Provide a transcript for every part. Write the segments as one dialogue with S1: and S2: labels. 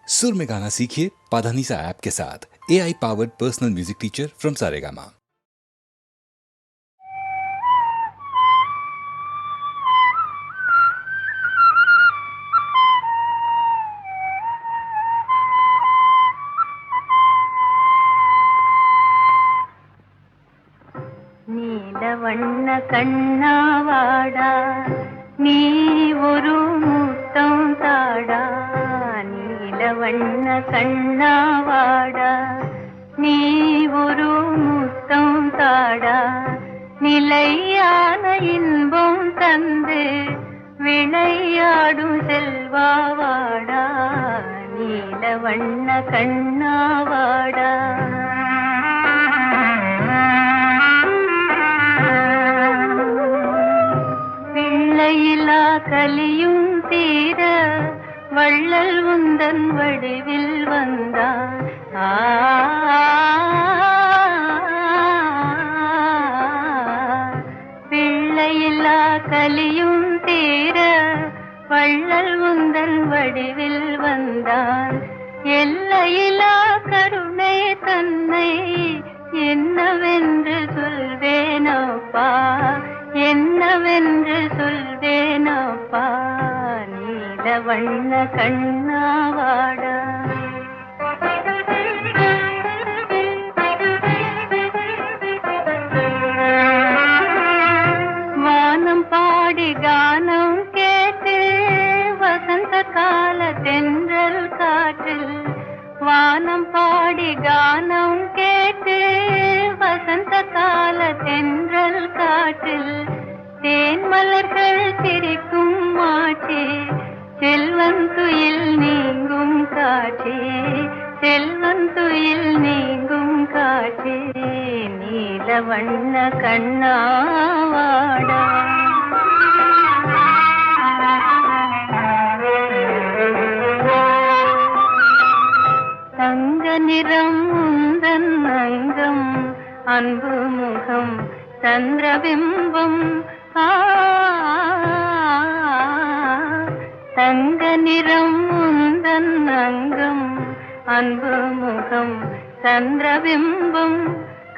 S1: सुर में गाना सीखिए पाधानीसा ऐप के साथ। AI powered personal music teacher from Saregama.
S2: நீலவண்ண கண்ணாவாடா நீ ஒரு முத்தம் தாடா. நீலவண்ண கண்ணாவாடா நீ ஒரு முத்தம் தாடா. நிலையான இன்பம் தந்து விளையாடும் செல்வாவாடா. நீலவண்ண கண்ணாவாடா. பிள்ளையிலா கலியும் தீர வள்ளல் உந்தன் வடிவில் வந்தான். பிள்ளையிலா கலியும் தீர வள்ளல் உந்தன் வடிவில் வந்தான். எல்லையிலா கருணை தன்னை என்னவென்று சொல்வேனப்பா, என்னவென்று சொல்வேனப்பா. நீலவண்ண கண்ணாவாடா. வானம் பாடி கானம் கேட்டு வசந்த கால தென்றல் காற்றில். வானம் பாடி கானம் கேட்டு வசந்த கால தென்றல் காற்றில். தேன் மலர்கள் சிரிக்கும் மாட்சி செல்வன் துயில் நீங்கும் காட்சி. செல்வன் துயில் நீங்கும் காட்சி. நீலவண்ண கண்ணாவாடா. தங்க நிறம் உந்தன் அங்கம் அன்பு முகம் சந்திரபிம்பம். தங்க நிறம் உந்தன் அங்கம் அன்பு முகம் சந்திரபிம்பம்.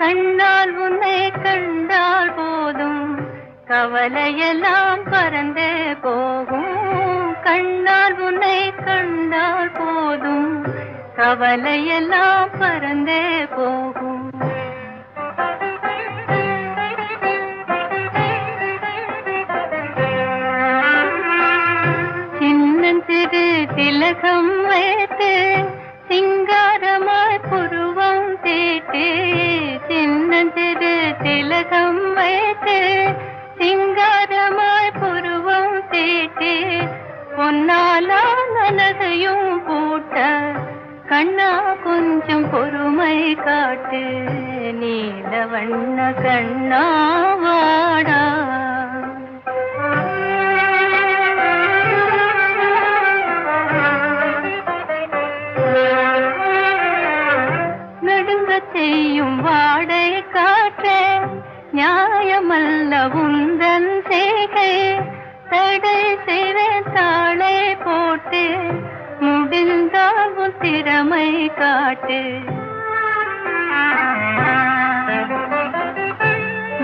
S2: கண்ணால் உன்னை கண்டால் போதும் கவலையெல்லாம் பறந்தே போகும். கண்ணால் உன்னை கண்டால் போதும் கவலையெல்லாம் பறந்தே போகும். சின்னஞ்சிறு திலகம் வைத்து சிங்காரமாய் புருவம் தீட்டு. சின்னஞ்சிறு திலகம் வைத்து சிங்காரமாய் புருவம் தீட்டு. பொன்னாலா நலகையும் பூட்ட கண்ணா கொஞ்சம் பொறுமை காட்டு. நீலவண்ண கண்ணாவாடா. நடுங்க செய்யும் வாடை காற்றே நியாயமல்ல உந்தன் செய்கை. தடை செய்வேன் தாளை போட்டு முடிந்தால் உன் திறமை காட்டு.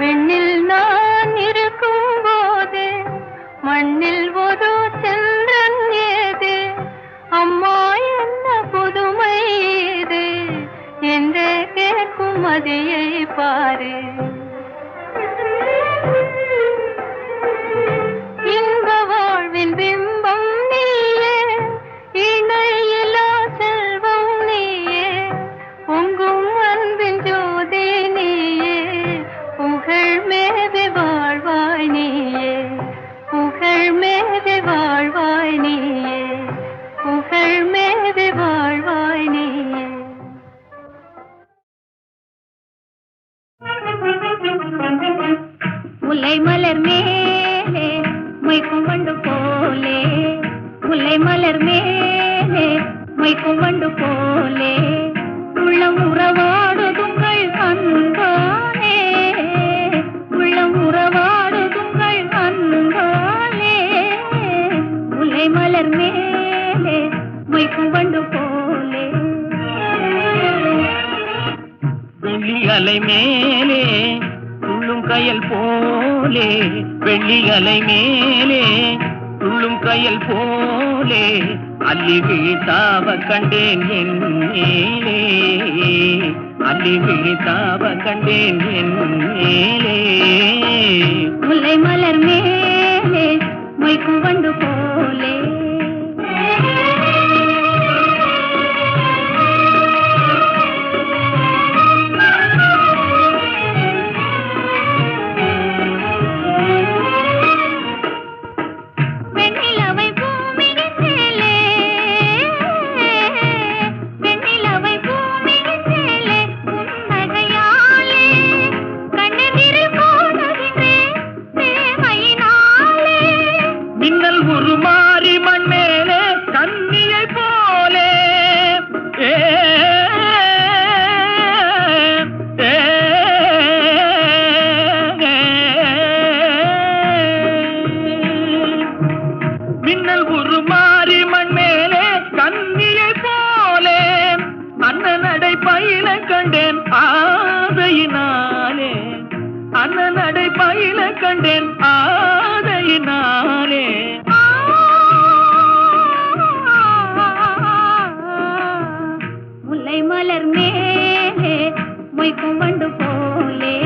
S2: விண்ணில் நான் இருக்கும் போது மண்ணில் ஒரு சந்திரன் ஏது. அம்மா என்ன புதுமை இது என்றே கேட்கும் மதியை பாரு. இன்ப வாழ்வின் பிம்பம் நீயே, இணையிலா செல்வம் நீயே. பொங்கும் அன்பின் ஜோதி நீயே, புகழ் மேவி வாழ்வாய் நீயே. புகழ் மேவி வாழ்வாய் நீயே. புகழ் மேவி வாழ்வாய் நீயே. முல்லை மலர் மேலே மொய்க்கும் வண்டு போலே. முல்லை மலர் மேலே மொய்க்கும் வண்டு போலே. உள்ளம் உறவாடுதுங்கள் அன்பாலே. உள்ளம் உறவாடுதுங்கள் அன்பாலே. முல்லை மலர் மேலே மொய்க்கும் வண்டு போலே.
S3: வெள்ளி அலை மேலே துள்ளும் கயல் போலே, வெள்ளி அலை மேலே துள்ளும் கயல் போலே, அள்ளி விழித்தாவ கண்டேன் என் மேலே, அள்ளி விழித்தாவ கண்டேன் என் மேலே.
S2: முல்லை மலர் மேலே மொய்க்கும் வண்டு போலே.
S3: அண்ணனடை பயில கண்டேன் ஆதையினாலே.
S2: முல்லை மலர் மேலே மொய்க்கும் வண்டு போலே.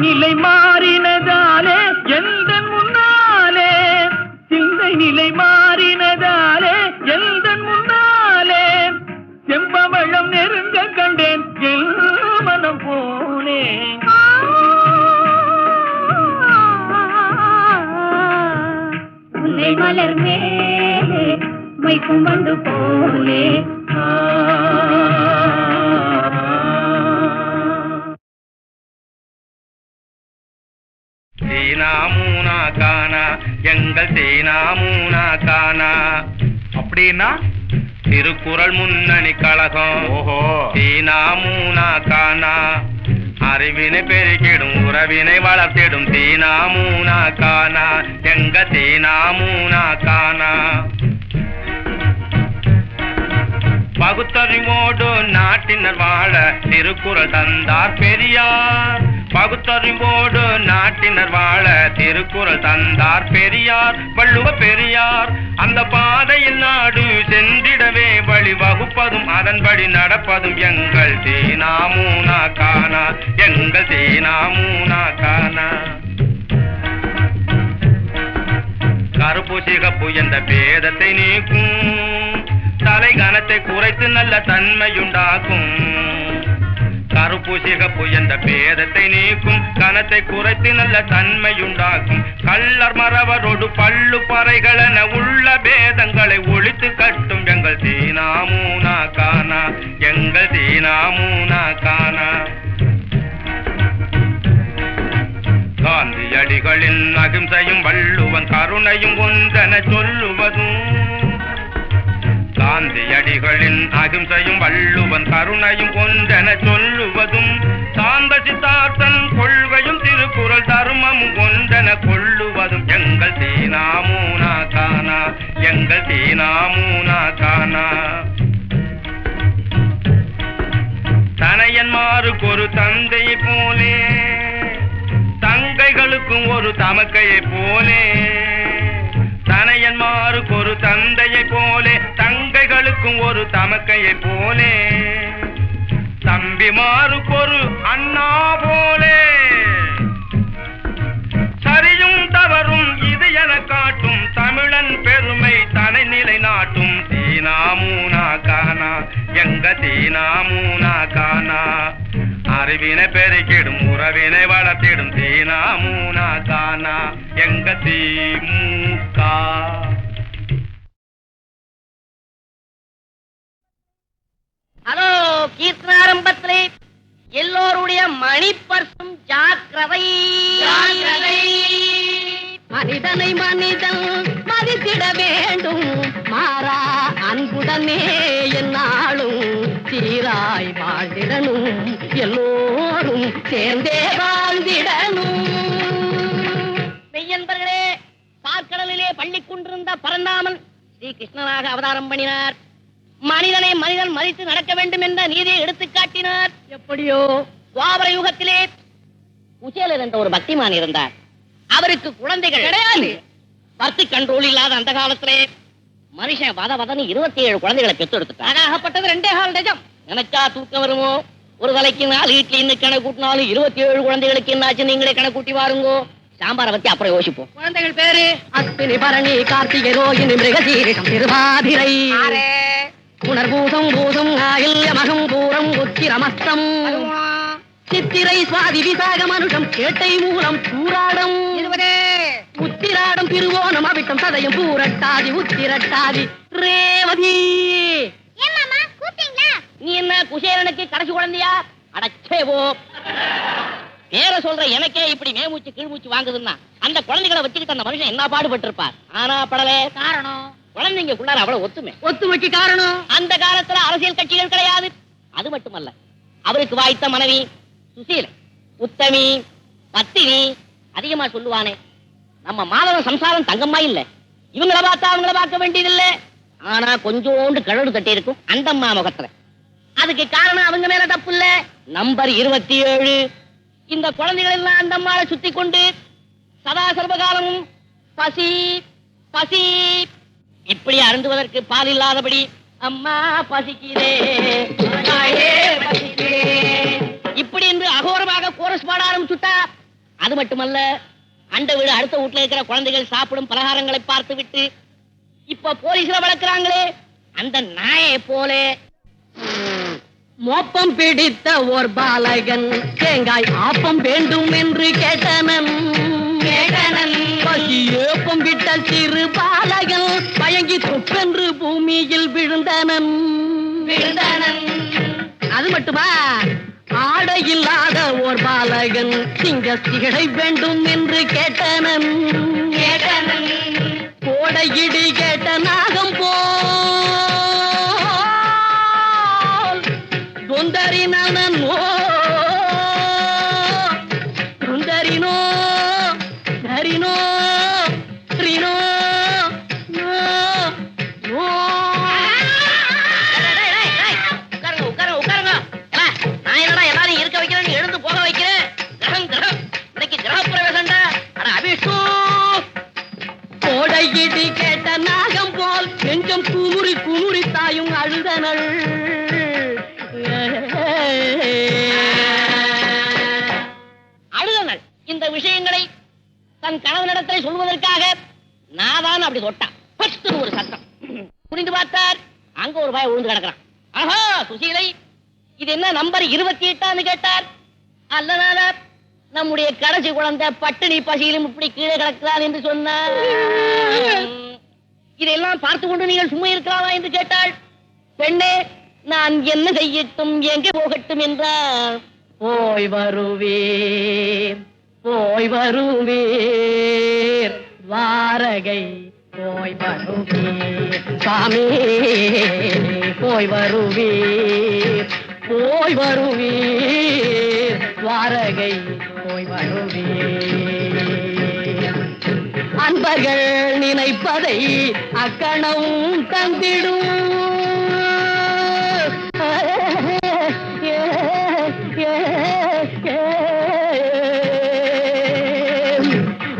S3: நிலை மாறினதாலே எந்த முன்னாலே, சிந்தை நிலை மாறினதாலே எந்த முன்னாலே, செம்பவளம் நெருங்க கண்டேன் என் மனம் போலே.
S2: முல்லை மலர் மேலே மொய்க்கும் வண்டு போலே.
S3: சீனாமூனா கானா எங்கள் சீனாமூனா கானா அப்படின்னா திருக்குறள் முன்னணி கழகம். ஓஹோ, சீனாமூனா கானா அறிவினை பெருக்கிடும் உறவினை வளர்த்திடும் சீனாமூனா கானா எங்க சீனாமூனா கானா. பகுத்தறிவோடு நாட்டினர் வாழ திருக்குறள் தந்தார் பெரியார். பகுத்தறிவோடு நாட்டினர் வாழ திருக்குறள் தந்தார் பெரியார், வள்ளுவ பெரியார். அந்த பாதையில் நாடு சென்றிடவே வழி வகுப்பதும் அதன்படி நடப்பதும் எங்கள் சீனாமூனா கானா, எங்கள் சீனாமூனா கானா. கருப்பு சிகப்பு என்ற பேதத்தை நீக்கும், தலை கனத்தை குறைத்து நல்ல தன்மையுண்டாக்கும். கருப்பு சிகப்பு என்ற பேதத்தை நீக்கும், கனத்தை குறைத்து நல்ல தன்மையுண்டாக்கும். கள்ளர் மறவரோடு பள்ளு பறைகளென உள்ள பேதங்களை ஒழித்து கட்டும் எங்கள் சீனாமூனா கானா, எங்கள் சீனாமூனா கானா. காந்தியடிகளின் அகிம்சையும் வள்ளுவன் கருணையும் ஒன்றென சொல்லுவதும், காந்தியடிகளின் அகிம்சையும் வள்ளுவன் கருணையும் ஒன்றென சொல்லுவதும், சாந்த சித்தார்த்தன் கொள்கையும் திருக்குறள் தர்மமும் ஒன்றென கொள்ளுவதும் எங்கள் சீனாமூனா கானா, எங்கள் சீனாமூனா கானா. தனையன்மாருக்கு ஒரு தந்தையை போலே, தங்கைகளுக்கும் ஒரு தமக்கையை போலே. தனையன்மாருக்கு ஒரு தந்தையை போலே, தங்கைகளுக்கும் ஒரு தமக்கையை போலே. தம்பிமாருக்கு ஒரு அண்ணா போலே. சரியும் தவறும் இது என காட்டும் தமிழன் பெருமை தீனா மூனா கானா அறிவினை பெருக்கிடும் உறவினை வளர்த்திடும் தீனா மூனா கானா எங்க திமுக.
S4: ஹலோ, கீர்த்தனாரம்பத்திலே எல்லோருடைய மணிப்பர்சும் ஜாக்கிரதை. மனிதனை மனிதன் மதித்திட வேண்டும், மாறா அன்புடனே என்னாலும் சீராய் வாழ்ந்திடணும், எல்லோரும் சேர்ந்தே வாழ்ந்திடணும். மெய்யன்பர்களே, பார்க்கடலிலே பள்ளி கொண்டிருந்த பரந்தாமன் ஸ்ரீ கிருஷ்ணனாக அவதாரம் பண்ணினார். மனிதனை மனிதன் மதித்து நடக்க வேண்டும் என்ற நீதியை எடுத்துக் காட்டினார். எப்படியோ துவாபர யுகத்திலே குசேலர் என்ற ஒரு பக்திமான் இருந்தார். அவருக்கு குழந்தைகள் கிடையாது. பர்த் கண்ட்ரோல் இல்லாத அந்த காலத்திலே மனுஷன் வதன்னு 27 குழந்தைகளை பெற்று எடுத்துட்டார். ஆகப்பட்டது 2.5 டஜன். நினைச்சா தூக்கம் வருமோ? ஒரு தலைக்கு 4 இட்லி இன்னும் கணக்கு கூட்டினாலும் 27 குழந்தைகளுக்கு என்னாச்சு நீங்களே கணக்கு கூட்டி வாருங்கோ. சாம்பாரை பத்தி அப்புறம் யோசிப்போம். குழந்தைகள் பேரு அஸ்வினி, பரணி, கார்த்திகை, ரோகிணி, மிருகசீரிஷம், திருவாதிரை, புனர்பூதம், பூதம், ஆயில்ய, மகம், பூரம், உத்திரமஸ்தம், சித்திரை, சுவாதி, விசாக, மனுஷம், கேட்டை, மூலம், சூராடம், உத்திராடம், திருவோணம், அவிட்டம், சதயம், பூரட்டாதி, உத்திரட்டாதி, ரேவதி. நீ என்ன குசேலனுக்கு கடைசி குழந்தையா? அடச்சேவோ, பேர சொல்ற எனக்கே இப்படி மேமூச்சு கீழ்மூச்சு வாங்குதுன்னா அந்த குழந்தைகளை வச்சுக்கிட்டு அந்த மனுஷன் என்ன பாடுபட்டு இருப்பார். ஆனா படலே காரணம் குழந்தைங்களுக்குள்ளார அவ்வளவு ஒத்துமைக்கு காரணம் அந்த காலத்துல அரசியல் கட்சிகள் கிடையாது. அது மட்டுமல்ல, அவருக்கு வாய்த்த மனைவி சுசீலை, உத்தமி, பத்தினி. அதிகமா சொல்லுவானே, நம்ம மாதவன் சம்சாரம் தங்கம்மா இல்ல, இவங்கள பார்த்தா அவங்கள பார்க்க வேண்டியதில்லை. ஆனா கொஞ்சோண்டு கழடு தட்டி இருக்கும் அந்த அம்மா முகத்துல. அதுக்கு காரணம் அவங்க மேல தப்பு இல்ல. நம்பர் 27 இந்த குழந்தைகள் எல்லாம் அந்த அம்மாவை சுத்தி கொண்டு சதா சர்வகாலமும் பசி பசி இப்படி அருந்துவதற்கு பால் இல்லாதபடி அம்மா பசிக்கிறே இப்படி என்று அகோரமாக கோரஸ் பாட ஆரம்பிச்சுட்டா. அது மட்டுமல்ல, அண்ட வீடு அடுத்த வீட்டுல இருக்கிற குழந்தைகள் சாப்பிடும் பலகாரங்களை பார்த்து விட்டு இப்ப போலீஸ்ல வளர்க்கிறாங்களே அந்த நாயை போல மோப்பம் பிடித்த ஓர் பாலகன் தேங்காய் ஆப்பம் வேண்டும் என்று கேட்டனன். பசி ஏப்பம் விட்ட சிறு பாலகன் பயங்கி தொப்பென்று பூமியில் விழுந்தனன். அது மட்டுமா, ஆடை இல்லாத ஓர் பாலகன் சிங்க சிகடை வேண்டும் என்று கேட்டனன். கோடையிடி கேட்ட நாகம் போல் தொந்தரினோ தொந்தரினோ தரினோ ரினோ உட்காருங்க. நான் என்னடா எல்லாரும் இருக்க வைக்கிறேன் எழுந்து போக வைக்கிறேன். கிரகம் இன்னைக்கு கிரகப்பிரவேசம்டா. அபிஷு கோடையிடி கேட்ட நாகம் போல் நெஞ்சம் குமுறி குமுறி தாயும் அழுதனள். அழுதனள் இந்த விஷயங்களை தன் கணவனிடத்தை சொல்வதற்காக நாதான் அப்படி தொட்டான். ஒரு சத்தம் புரிந்து பார்த்தார். அங்க ஒரு பாய் விழுந்து கிடக்கிறான். ஆஹா சுசீலை, இது என்ன நம்பர் 28 கேட்டார். அல்லனால நம்முடைய கடைசி குழந்தை பட்டினி பசியிலும் இப்படி கீழே கிடக்கிறார் என்று சொன்னார். இதெல்லாம் பார்த்து கொண்டு நீங்கள் சும்மா இருக்கிறாரா என்று கேட்டாள். பெண்ணே, நான் என்ன செய்யட்டும், எங்கே போகட்டும் என்றார். போய் வருவீர் வாரகை போய் வருவீர் சாமி, போய் வருவீர் வாரகை போய் வருவீர். அன்பர்கள் நினைப்பதை அக்கணம் தந்திடும்.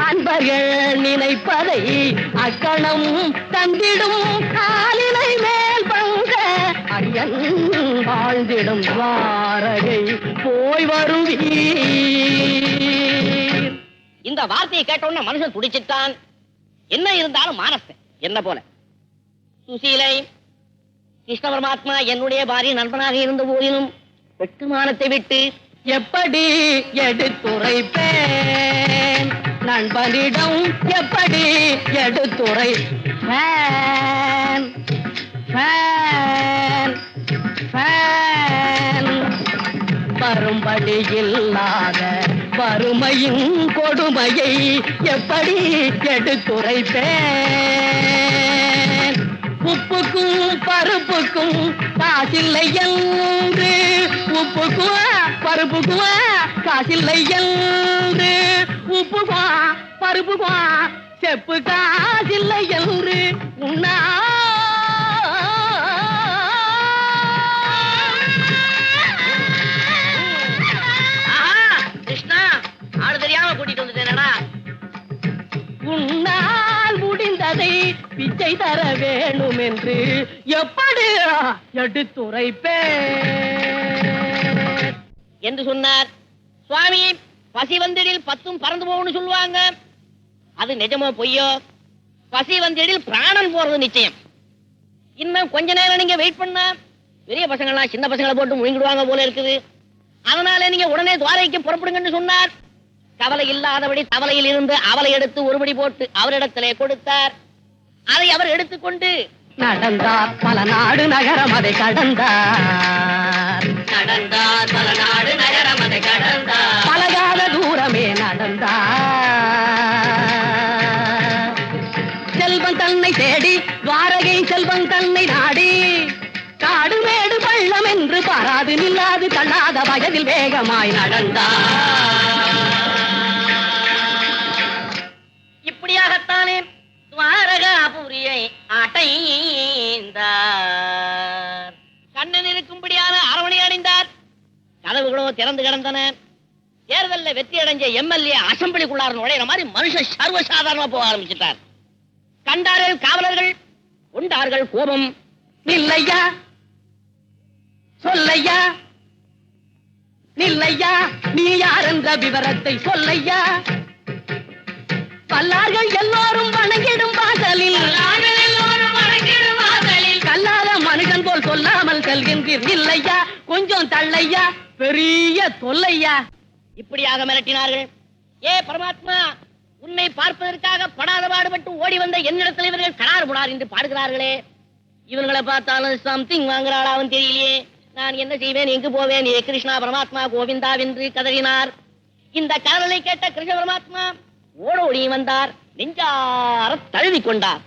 S4: அன்பர்கள் நினைப்பதை அக்கணம் தந்திடும். காலினை மேல் பங்க அரியன் வாழ்ந்திடும் வாரகை போய் வருவீர். இந்த வார்த்தையை கேட்டவுடனே மனுஷன் துடிச்சிட்டான். என்ன இருந்தாலும் மானஸ்தன் என்ன போல. சுசீலை, கிருஷ்ண பரமாத்மா என்னுடைய பாரிய நண்பனாக இருந்த போதிலும் வெட்டுமானத்தை விட்டு
S5: எப்படி எடுத்துரைப்பேன் நண்பனிடம் எப்படி எடுத்துரைப்பேன் வரும்படி இல்லாத வறுமையின் கொடுமையை எப்படி எடுத்துரைப்பேன் உப்புக்கும் பருப்புக்கும் காசில்லை என்று உப்புக்கும் பருப்புக்கும் காசில்லை என்று உப்புமா பருப்புமா செப்பு காசில்லை என்று உண்ணா
S4: கிருஷ்ணா ஆளு தெரியாம கூட்டிட்டு வந்துட்டேனடா.
S5: உன்னால் முடிந்ததை பிச்சை தர வேணும் என்று எப்படி எடுத்துரைப்பேன்
S4: என்று சொன்னார். சுவாமி, பசி வந்திடில் 10 பறந்து போகும்னு சொல்லுவாங்க. அது நிஜமோ பொய்யோ? பசி வந்திடில் பிராணன் போறது நிச்சயம். இன்னும் கொஞ்ச நேரம் நீங்க வெயிட் பண்ணா பெரிய பசங்கள்லாம் சின்ன பசங்களை போட்டு முழுங்கிடுவாங்க போல இருக்குது. அதனால நீங்க உடனே துவாரைக்கு புறப்படுங்கன்னு சொன்னார். கவலை இல்லாதபடி தவளையில் இருந்து அவளை எடுத்து ஒருபடி போட்டு அவரிடத்திலே கொடுத்தார். அதை அவர் எடுத்துக்கொண்டு
S5: நடந்தார் பல நாடு நகரம் அதை கடந்தார்
S4: பல நாடு நகரம் அதை கடந்தார்
S5: பலகால தூரமே நடந்தார் செல்வன் தன்னை தேடி துவாரகை செல்வன் தன்னை நாடி காடு மேடு பள்ளம் என்று பாராது நில்லாது தள்ளாத வயதில் வேகமாய் நடந்தார்.
S4: இப்படியாகத்தானே துவாரகாபுரியை அடைந்தார். கண்ணன் இருக்கும்படியான அரவணை அடைந்தார். கதவுகளோ திறந்து கிடந்தன. தேர்தலில் வெற்றி அடைஞ்ச எம்எல்ஏ அசம்பிளிக்குள்ளார நுழையிற மாதிரி மனுஷன் சர்வசாதாரணமா போக ஆரம்பிச்சிட்டார். கண்டார்கள் காவலர்கள், கொண்டார்கள் கோபம்.
S5: நில்லையா சொல்லையா நில்லையா நீ யார் என்ற விவரத்தை சொல்லையா பல்லார்கள் எல்லோரும் வணங்கிடும் வாசலில் கல்லாத மனுஷன் போல் சொல்லாமல் செல்கின்றீர் இல்லையா கொஞ்சம் தள்ளையா பெரிய தொல்லையா
S4: இப்படியாக மிரட்டினார்கள். ஏ பரமாத்மா, உன்னை பார்ப்பதற்காக படாத பாடுபட்டு ஓடி வந்த என்னிடத்தில் இவர்கள் கடார் புடார் என்று பாடுகிறார்களே. இவர்களை பார்த்தாலும் சம்திங் வாங்குறாளாவும் தெரியலையே. நான் என்ன செய்வேன், எங்கு போவேன்? ஏ கிருஷ்ணா பரமாத்மா கோவிந்தா என்று கதறினார். இந்த கதறலை கேட்ட கிருஷ்ண பரமாத்மா ஓடோடி வந்தார். நெஞ்சார தழுவி கொண்டார்.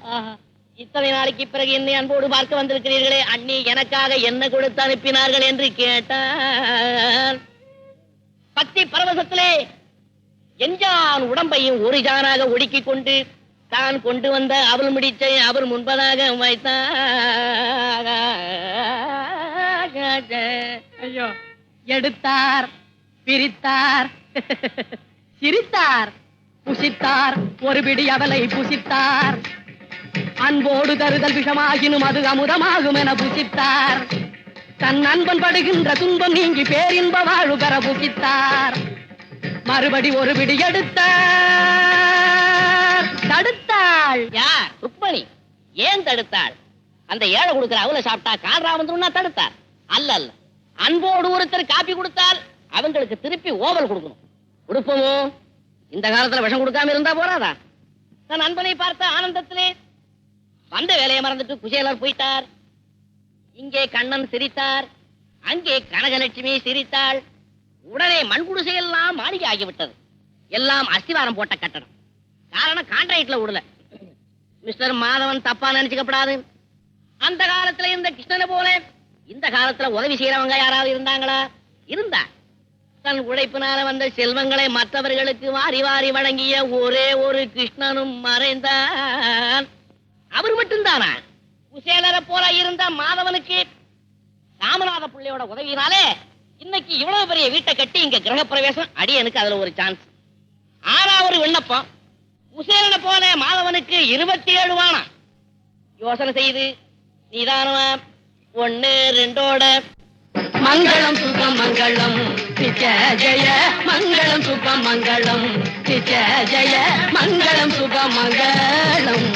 S4: இத்தனை நாளைக்கு பிறகு என்னை அன்போடு பார்க்க வந்திருக்கிறீர்களே, அண்ணி எனக்காக என்ன கொடுத்து அனுப்பினார்கள் என்று கேட்டார். பக்தி பரவசத்திலே எஞ்சான் உடம்பையும் ஒரு ஜானாக ஒடுக்கிக் கொண்டு தான் கொண்டு வந்த அவள் முடிச்சை அவர் முன்பதாக வைத்தார்.
S5: ஐயோ எடுத்தார் பிரித்தார் சிரித்தார் புசித்தார் ஒரு பிடி அவளை புசித்தார் அன்போடு தருதல் விஷமாகினும் அது அமுதமாகும் என புசித்தார் தன் நண்பன் படுகின்ற துன்பம் நீங்கி பேரின்ப வாழ்வு பெற புசித்தார் மறுபடி ஒரு பிடி எடுத்தார் தடுத்தாள்.
S4: யார்? ருக்மணி. ஏன் தடுத்தாள்? அந்த ஏழை கொடுக்கிற அவளை சாப்பிட்டா கால்ரா வந்துருன்னா தடுத்தார். அல்ல அல்ல, அன்போடு ஒருத்தர் காப்பி கொடுத்தால் அவங்களுக்கு திருப்பி ஓவல் கொடுக்கணும். கொடுப்போமோ? இந்த காலத்துல விஷம் கொடுக்காம இருந்தா போறாதா? தன் நண்பனை பார்த்த ஆனந்தத்திலே வந்த வேலையை மறந்துட்டு குசேலர் போயிட்டார். இங்கே கண்ணன் சிரித்தார், அங்கே கனகலட்சுமி சிரித்தாள். உடனே மண்குடிசையெல்லாம் மாளிகை ஆகிவிட்டது. எல்லாம் அஸ்திவாரம் போட்ட கட்டடம். காரணம் கான்ட்ராக்ட்ல விடல. மிஸ்டர் மாதவன் தப்பா நினைச்சுக்கப்படாது. அந்த காலத்துல இருந்த கிருஷ்ணனை போல இந்த காலத்துல உதவி செய்யறவங்க யாராவது இருந்தாங்களா? இருந்தா. தன் உழைப்பினால வந்த செல்வங்களை மற்றவர்களுக்கு வாரி வாரி வழங்கிய ஒரே ஒரு கிருஷ்ணனும் மறைந்தான். அவர் மட்டும்தானா? குசேலரை போல இருந்த மாதவனுக்கு ராமநாத பிள்ளையோட உதவியினாலே இன்னைக்கு இவ்வளவு பெரிய வீட்டை கட்டி இங்க கிரகப்பிரவேசம். அடியனுக்கு அதுல ஒரு சான்ஸ். ஆனா ஒரு விண்ணப்பம். குசேலனை போல மாதவனுக்கு 27 வானம். யோசனை செய்து நிதானமா 1 2ஓட
S5: மங்களம் சுபம் மங்களம் சிச்ச ஜய மங்களம் சுபம் மங்களம் சிச்ச ஜய மங்களம் சுபம் மங்களம்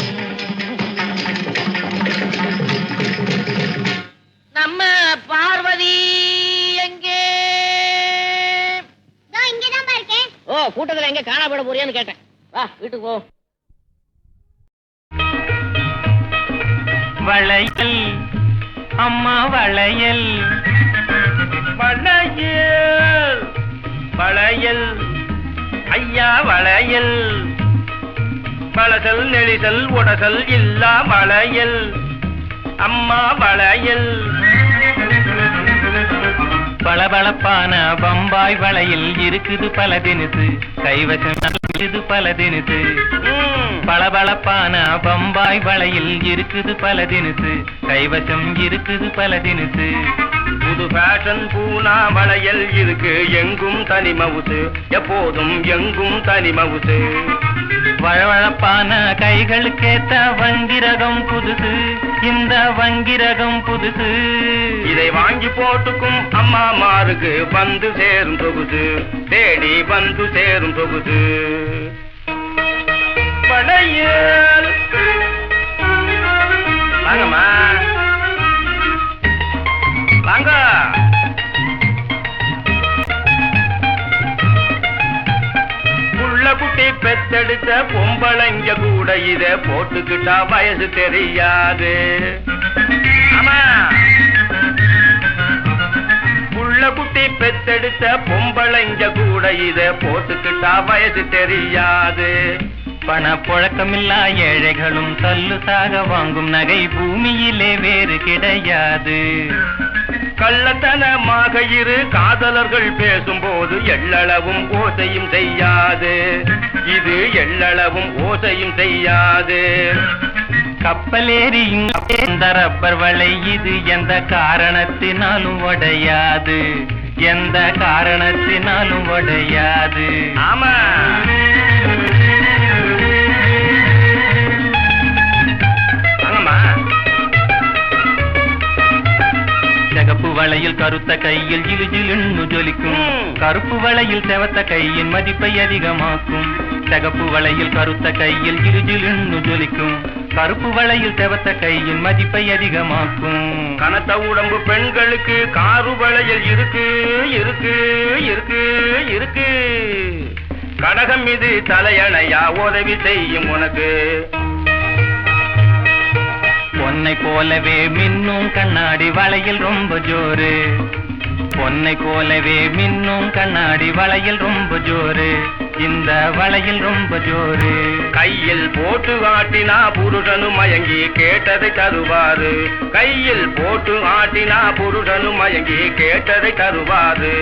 S4: போட போறியான்னு கேட்டேன். வா வீட்டுக்கு போ.
S3: வளையல் அம்மா வளையல் வளையல் வளையல் ஐயா வளையல் வளசல் நெளிசல் உடசல் இல்லா வளையல் அம்மா வளையல் பளபளப்பான பம்பாய் வளையல் இருக்குது பல தினுசு கைவசம் இது பல தினுசு பளபளப்பான பம்பாய் வளையல் இருக்குது பல தினுசு கைவசம் இருக்குது பல தினுசு புது ஃபேஷன் பூனா வளையல் இருக்கு எங்கும் தனி மவுசு எப்போதும் எங்கும் தனி மவுசு வழவழப்பான கைகளுக்கேத்த வங்கிரகம் புதுசு இந்த வங்கிரகம் புதுசு இதை வாங்கி போட்டுக்கும் அம்மா மாருக்கு வந்து சேரும் தொகுது தேடி வந்து சேரும் தொகுது வளையல் வாங்கம்மா வாங்க குட்டி பெத்தெடுத்த பொம்பளைங்க கூட இத போட்டுக்கிட்டா வயசு தெரியாது. ஆமா புள்ள குட்டி பெத்தெடுத்த பொம்பளைங்க கூட இத போட்டுக்கிட்டா வயசு தெரியாது. பண புழக்கமில்லா ஏழைகளும் தல்லுசாக வாங்கும் நகை பூமியிலே வேறு கிடையாது. கள்ளத்தனமாக இரு காதலர்கள் பேசும்போது எள்ளளவும் ஓசையும் செய்யாது. இது எள்ளளவும் ஓசையும் செய்யாது. கப்பலேறி இந்த ரப்பர் வளை இது எந்த காரணத்தினாலும் உடையாது. எந்த காரணத்தினாலும் உடையாது. ஆமா சிகப்பு வளையில் கருத்த கையில் ஜிலுஜிலுன்னு ஜொலிக்கும். கருப்பு வளையில் செவத்த கையின் மதிப்பை அதிகமாக்கும். சிகப்பு வளையில் கருத்த கையில் ஜிலுஜிலுன்னு ஜொலிக்கும். கருப்பு வளையில் செவத்த கையின் மதிப்பை அதிகமாக்கும். கனத்த உடம்பு பெண்களுக்கு காரு வளையல் இருக்கு இருக்கு இருக்கு இருக்கு. கடகம் இது தலையணையா உதவி செய்யும் உனக்கு. பொன்னை போலவே மின்னும் கண்ணாடி வளையில் ரொம்ப ஜோரு. பொன்னை போலவே மின்னும் கண்ணாடி வளையில் ரொம்ப ஜோரு. இந்த வளையில் ரொம்ப ஜோரு. கையில் போட்டு ஆட்டினா புருஷனும் மயங்கி கேட்டதை தருவாரு. கையில் போட்டு ஆட்டினா புருஷனும் மயங்கி கேட்டதை தருவாரு.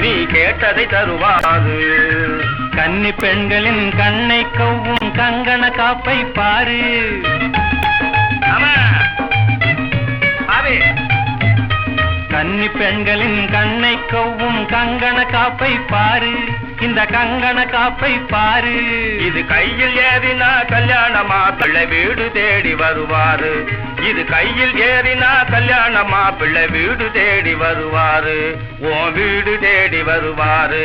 S3: நீ கேட்டதை தருவாரு. கன்னி பெண்களின் கண்ணை கவ்வும் கங்கண காப்பை பாரு. கன்னி பெண்களின் கண்ணை கவ்வும் கங்கண காப்பை பாரு. இந்த கங்கண காப்பை பாரு. இது கையில் ஏறினா கல்யாணமா பிள்ளை வீடு தேடி வருவாரு. இது கையில் ஏறினா கல்யாணமா பிள்ளை வீடு தேடி வருவாரு. உன் வீடு தேடி வருவாரு.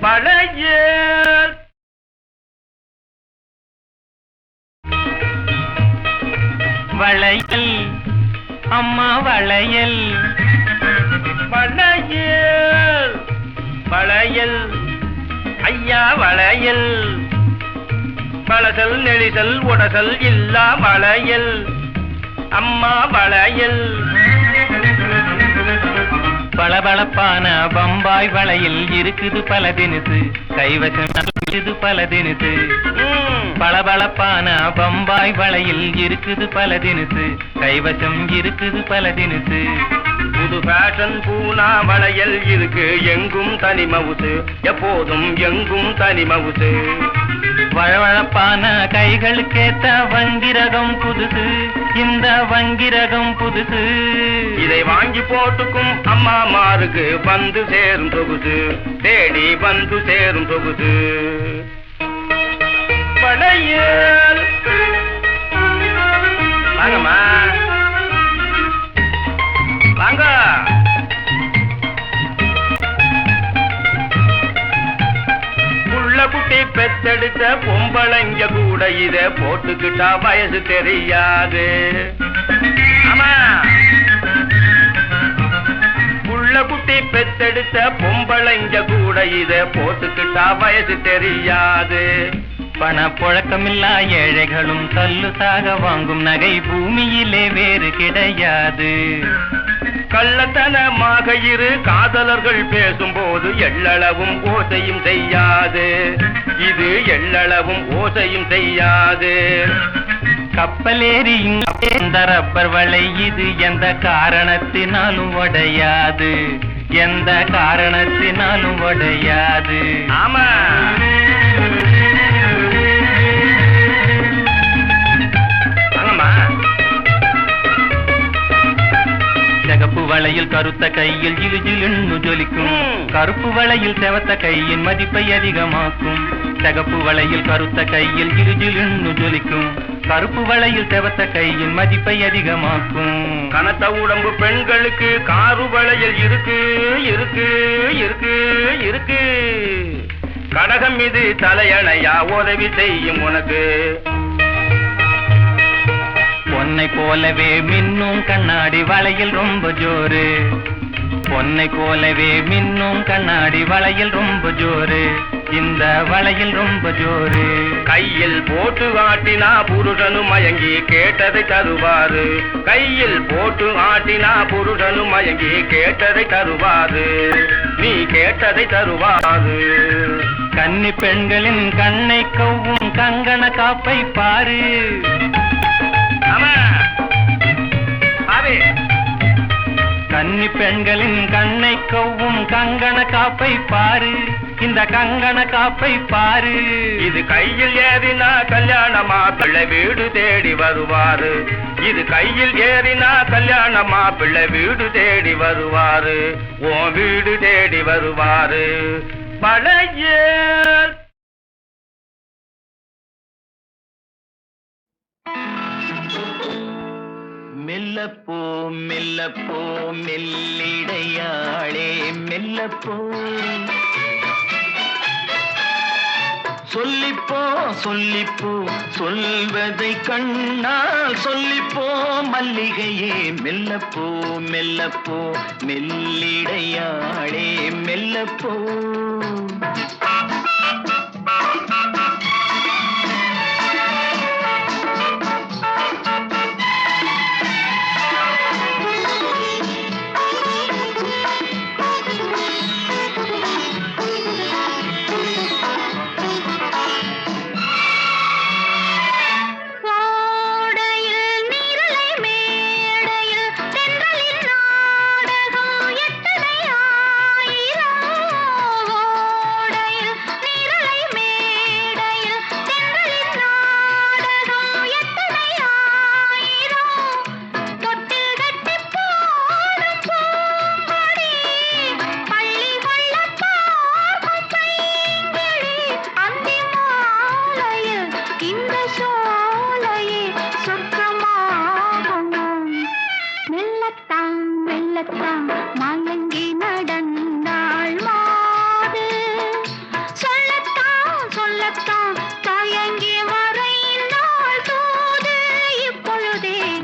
S3: வளையல் வளையல் அம்மா வளையல் வளையல் வளையல் ஐயா வளையல். வளசல் நெளிசல் உடசல் இல்லா வளையல் அம்மா வளையல். பளபளப்பான பம்பாய் வளையில் இருக்குது பல தினுசு. கைவசம் இது பல தினுசு. பளபளப்பான பம்பாய் வளையில் இருக்குது பல தினுசு. கைவசம் இருக்குது பல தினுசு. புது ஃபேஷன் பூனா வளையல் இருக்கு எங்கும் தனி மவுசு. எப்போதும் எங்கும் தனி மவுசு. வழவழப்பான கைகளுக்கேத்த வங்கிரகம் புதுசு. இந்த வங்கிரகம் புதுசு. இதை வாங்கி போட்டுக்கும் அம்மா மாருக்கு வந்து சேரும் தொகுது. தேடி வந்து சேரும் தொகுது. வளையல் வாங்கம்மா வாங்க. புள்ள குட்டி பெத்தெடுத்த பொம்பளைங்க கூட இத போட்டுக்கிட்டா வயசு தெரியாது. ஆமா புள்ள குட்டி பெத்தெடுத்த பொம்பளைங்க கூட
S6: இத போட்டுக்கிட்டா வயசு தெரியாது.
S3: பண புழக்கமில்லா ஏழைகளும் கல்லுசாக வாங்கும் நகை பூமியிலே வேறு கிடையாது.
S6: கள்ளத்தனமாக இரு காதலர்கள் பேசும்போது எள்ளளவும் ஓசையும் செய்யாது. இது எள்ளளவும் ஓசையும் செய்யாது.
S3: கப்பலேறி இந்த ரப்பர் வலை இது எந்த காரணத்தினாலும் உடையாது. எந்த காரணத்தினாலும் உடையாது.
S6: ஆமா,
S3: சிகப்பு வளையில் கருத்த கையில் ஜிலுஜிலுன்னு ஜொலிக்கும். கருப்பு வளையில் செவத்த கையின் மதிப்பை அதிகமாக்கும். சிகப்பு வளையில் கருத்த கையில் ஜிலுஜிலுன்னு ஜொலிக்கும். கருப்பு வளையில் செவத்த கையின் மதிப்பை அதிகமாக்கும்.
S6: கனத்த உடம்பு பெண்களுக்கு காரு வளையல் இருக்கு இருக்கு இருக்கு இருக்கு. கடகம் இது தலையணையா உதவி செய்யும் உனக்கு.
S3: பொன்னை போலவே மின்னும் கண்ணாடி வளையில் ரொம்ப ஜோரு. பொன்னை போலவே மின்னும் கண்ணாடி வளையில் ரொம்ப ஜோரு. இந்த வளையில் ரொம்ப ஜோரு.
S6: கையில் போட்டு ஆட்டினா புருஷனும் மயங்கி கேட்டதை தருவாரு. கையில் போட்டு ஆட்டினா புருஷனும் மயங்கி கேட்டதை தருவாரு. நீ கேட்டதை தருவாரு.
S3: கன்னி பெண்களின் கண்ணை கவ்வும் கங்கண காப்பை பாரு. கன்னி பெண்களின் கண்ணை கவ்வும் கங்கண காப்பை பாரு. இந்த கங்கண காப்பை பாரு.
S6: இது கையில் ஏறினா கல்யாணமா பிள்ளை வீடு தேடி வருவாரு. இது கையில் ஏறினா கல்யாணமா பிள்ளை வீடு தேடி வருவாரு. உன் வீடு தேடி வருவாரு. பழையல்
S3: மெல்லப்போ மெல்லப்போ மெல்லிடையாளே மெல்லப்போ. சொல்லிப்போ சொல்லிப்போ சொல்வதை கண்ணால் சொல்லிப்போ மல்லிகையே. மெல்லப்போ மெல்லப்போ மெல்லிடையாளே மெல்லப்போ.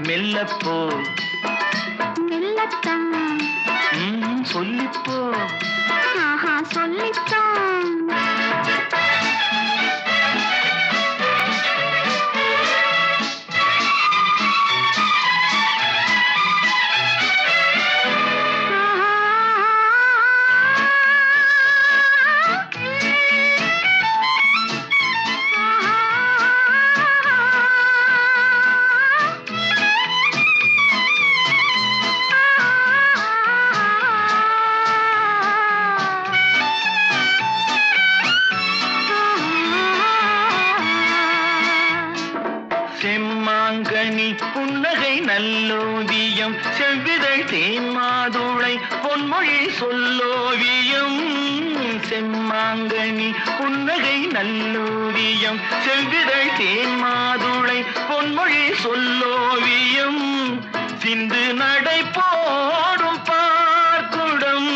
S3: மெல்லப்போ
S2: மெல்லத்தான்
S3: சொல்லிப்போ.
S2: ஆஹா சொல்லித்தான்.
S3: செம்மாங்கனி புன்னகை நல்லோவியம் செவ்விதழ் தேன்மாதுளை பொன்மொழி சொல்லோவியம். செம்மாங்கனி புன்னகை நல்லோவியம் செவ்விதழ் தேன்மாதுளை பொன்மொழி சொல்லோவியம். சிந்து நடை போடும் பார்க்குடம்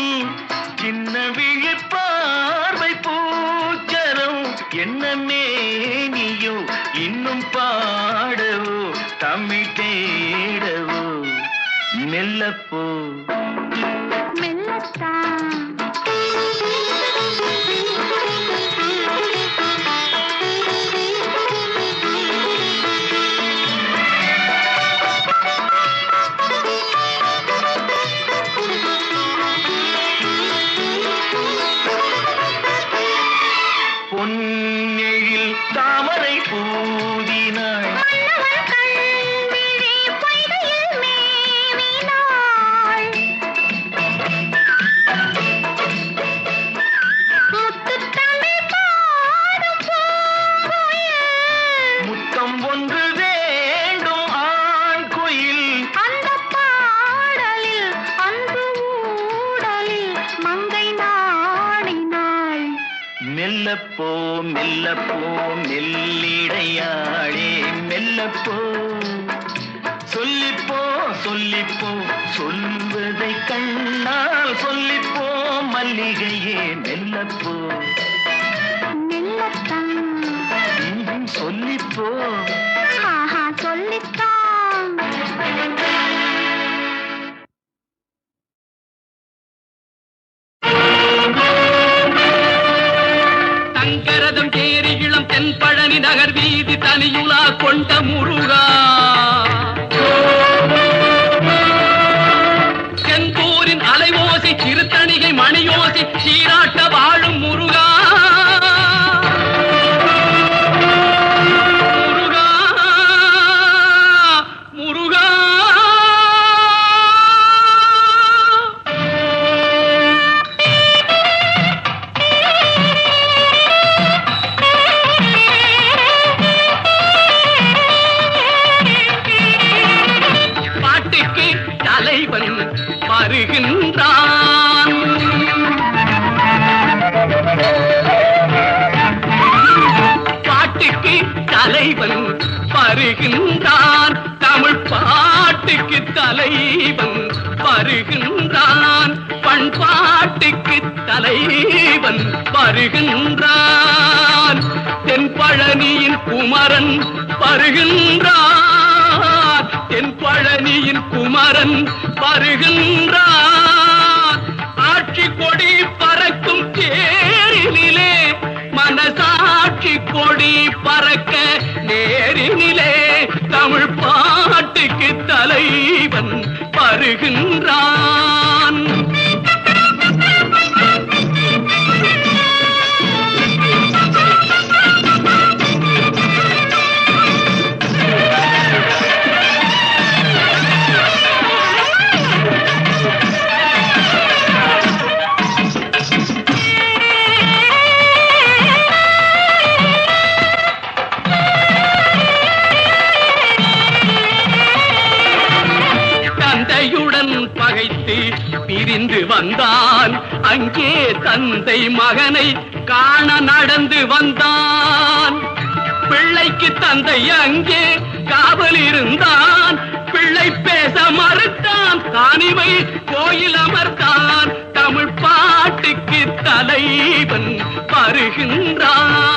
S3: சின்ன விழிப்பார்வை பூச்சரம். என்ன மேனியோ இன்னும் பாடவோ தமிழ் தேடவோ. மெல்லப்போ
S2: மெல்லத்தான்
S3: மெல்லப்போ மெல்லப்போ மெல்லிடையாளே மெல்லப்போ சொல்லிப்போ சொல்லிப்போ சொல்வதை கண்ணால் சொல்லிப்போ மல்லிகையே மெல்லப்போ சொல்லிப்போ
S2: சொல்லித்தான்
S5: தங்கரதம் ஏறி இளம் தென்பழனி நகர் வீதி தனியுலா கொண்ட முருகா செந்தூரின் அலைவோசி சிறுத்தணிகை மணியோசி சீராட்ட வாழும் முருகா முருகா முருகா பாட்டுக்கு தலைவன் வருகின்றான் பாட்டுக்கு தலைவன் வருகின்றான் தமிழ் பாட்டுக்கு தலைவன் வருகின்றான் பண்பாட்டுக்கு தலைவன் வருகின்றான் தென்பழனியின் குமரன் வருகின்றான் தென்பழனியின் குமரன் வருகின்றான் ஆட்சி கொடி பறக்கும் தேரினிலே மனசாட்சி கொடி பறக்க நேரினிலே தமிழ் பாட்டுக்கு தலைவன் வருகின்றான் தந்தையுடன் பகைத்து பிரிந்து வந்தான் அங்கே தந்தை மகனை காண நடந்து வந்தான் பிள்ளைக்கு தந்தை அங்கே காவல் இருந்தான் பிள்ளை பேச மறுத்தான் தானிமை கோயில் அமர்ந்தான் தமிழ் பாட்டுக்கு தலைவன் வருகின்றான்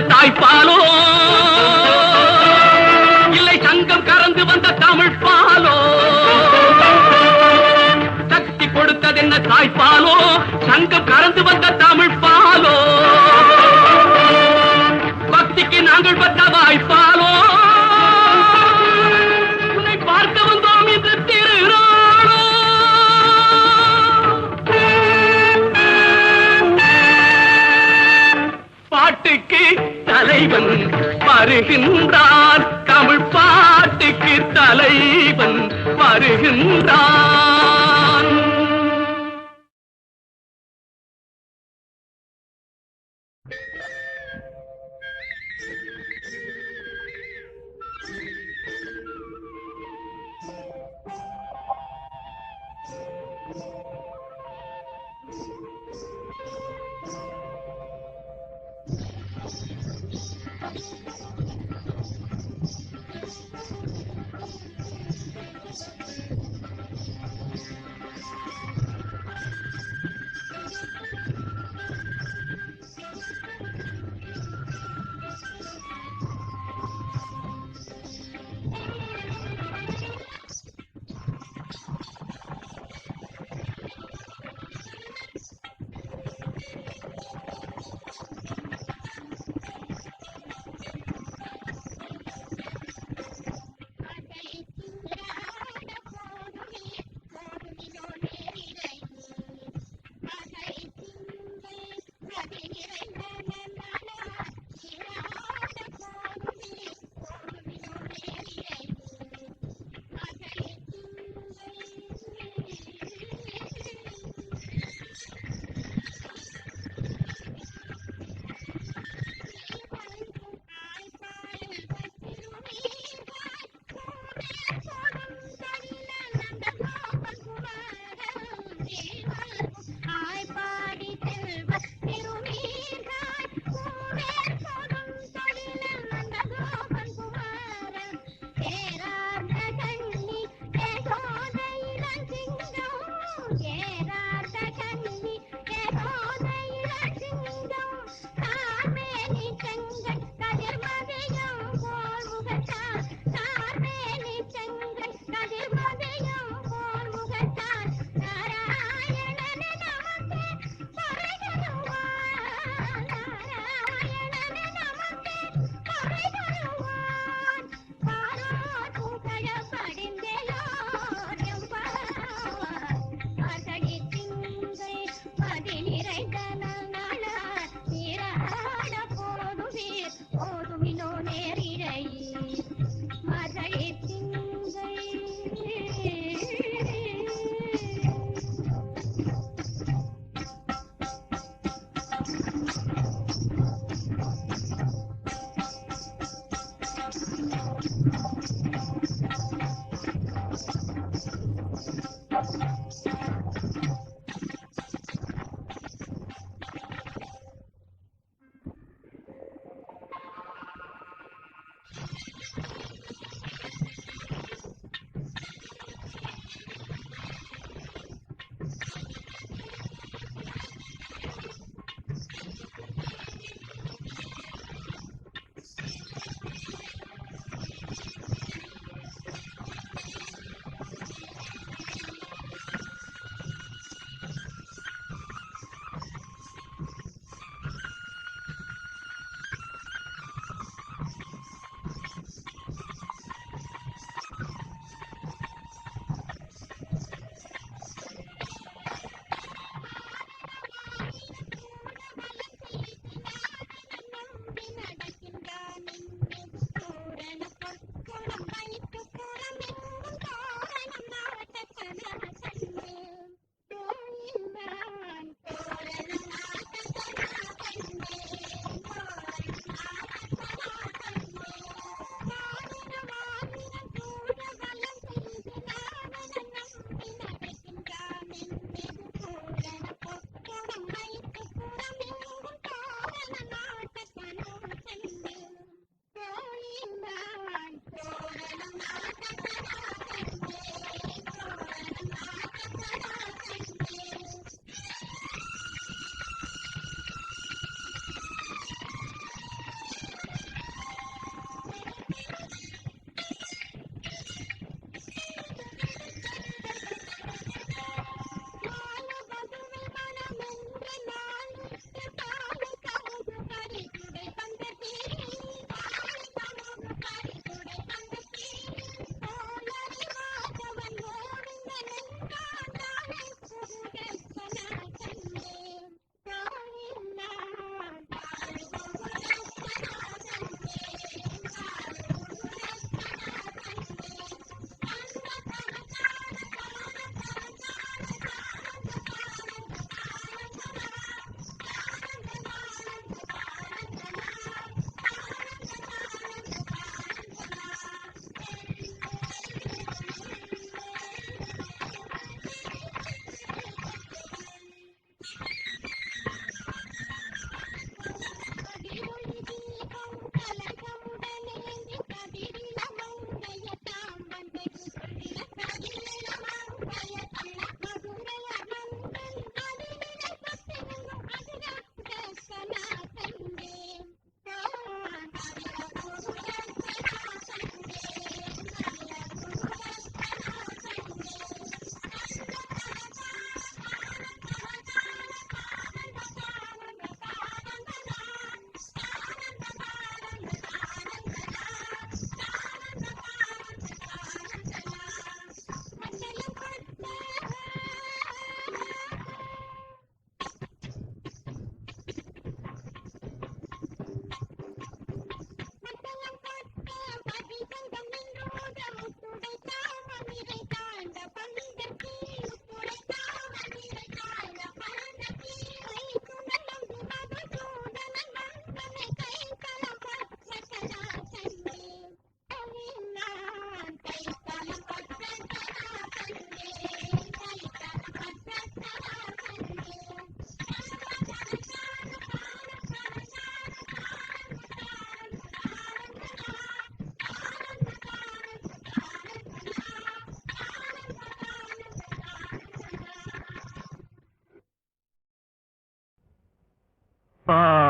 S5: தாய்ப்பாலோ இல்லை சங்கம் கறந்து வந்த தமிழ் பாலோ சக்தி கொடுத்தது என்ன தாய்ப்பாலோ சங்கம் கறந்து வந்த தமிழ் பாலோ பக்திக்கு நாங்கள் பெற்ற வாய்ப்பாலோ உன்னை பார்க்க வந்தோம் என்று திருநாளோ பாட்டுக்கு தலைவன் வருகின்றான் தமிழ் பாட்டுக்கு தலைவன் வருகின்றான்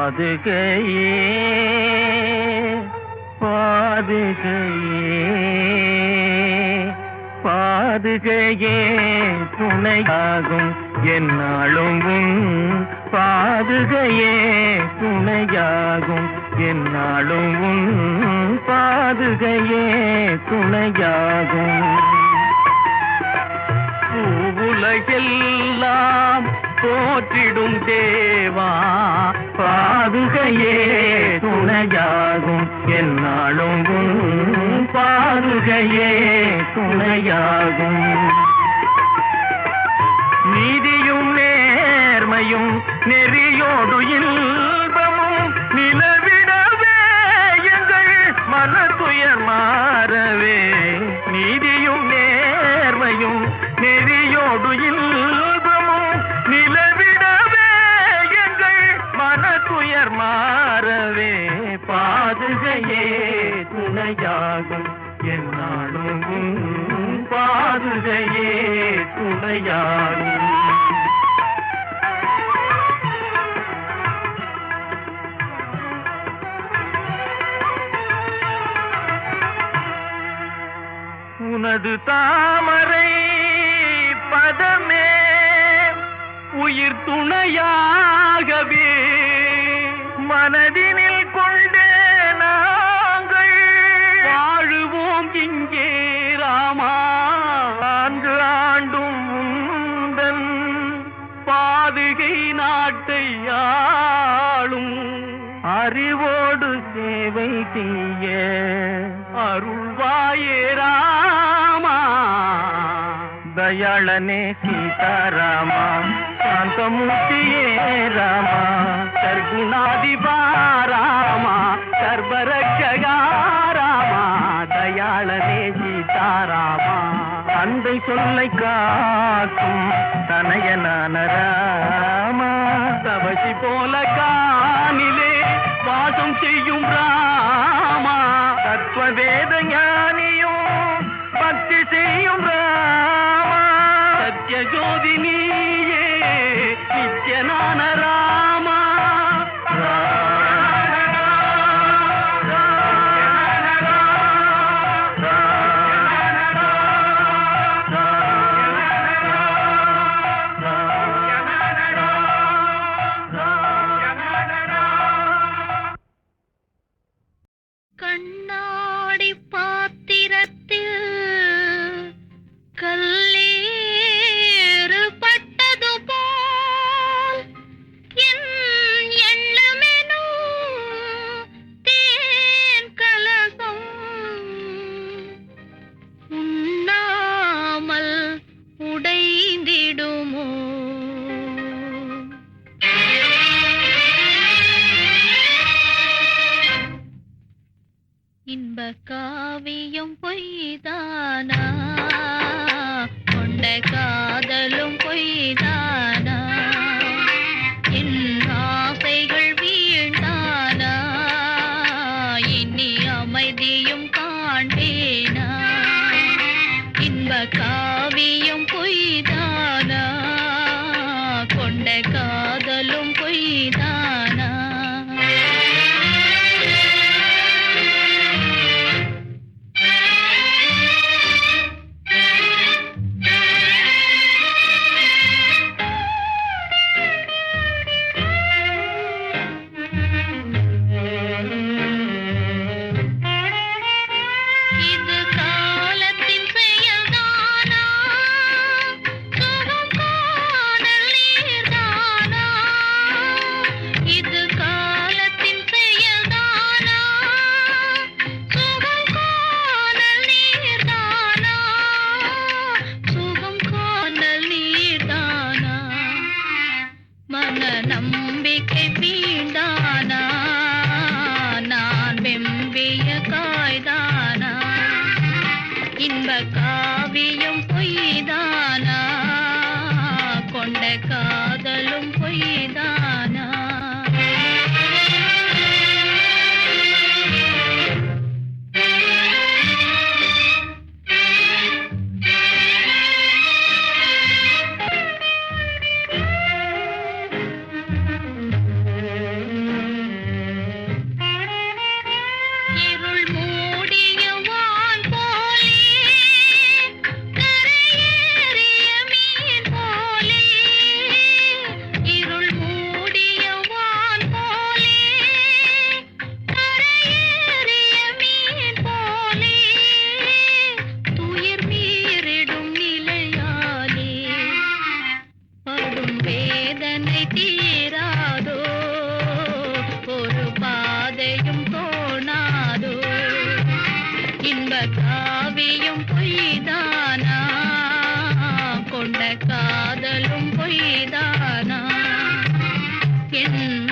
S6: பாதுகையே பாதுகையே பாதுகையே துணையாகும் என்னாலும் உன் பாதுகையே துணையாகும் என்னாலும் உன் பாதுகையே துணையாகும் பூவுலகெல்லாம் போற்றிடும் தேவா பாதுகையே துணையாகும் என்னாலும் உன் பாதுகையே துணையாகும் நீதியும் நேர்மையும் நெறியோடு இன்பமும் நிலவிடவே எங்கள் மனத்துயர் மாறவே நீதியும் நேர்மையும் நெறியோடு இன்பமும் நிலவிடவே எங்கள் மனத்துயர் மாறவே பாதுகையே துணையாகும் என்னாலும் பாதுகையே துணையாகும் உனது தாமரை பதமே உயிர் துணையாகவே மனதினில் கொண்டே நாங்கள் வாழுவோம் இங்கே ராமா ஆண்டு ஆண்டும் உந்தன் பாதுகை நாட்டை ஆளும் அறிவோடு சேவை செய்ய அருள்வாயே ராமா தயாளனே சீதாராமா சாந்தமூர்த்தியே ராமா சர்க்குணாதிபா ராமா சர்வரட்சகா ராமா தயாளனே சீதாராமா தந்தை சொல்லை காக்கும் தனையனான ராமா தவசி போல காணிலே வாசம் செய்யும் ராமா தத்துவவேத ஞானியும் பக்தி செய்யும் ராமா சத்ய ஜோதி நீயே நித்யனான ராமா
S2: கண்ணாடி பாத்திரத்தில் கல்லேறு பட்டது போல் என் எண்ணமெனும் தேன் கலசம் உண்ணாமல் உடைந்திடுமோ இன்ப காவியம் பொய்தானா கொண்ட காதலும் பொய்தானா என் ஆசைகள் வீழ்ந்தானா இனி அமைதியும் காண்பேனா இன்ப காவியம் பொய்தானா கொண்ட காதலும் பொய்தானா இது காலத்தின் செயல்தானா சுகம் காணல் நீர்தானா இது காலத்தின் செயல்தானா சுகம் காணல் நீர்தானா சுகம் காணல் நீர்தானா மன நம்பிக்கை வீண்டானா நான் வெம்பிய காய்தானா இன்ப காவியம் பொய்தானா கொண்ட காதலும் பொய்தானா காவியம் பொய்தானா கொண்ட காதலும் பொய்தானா என்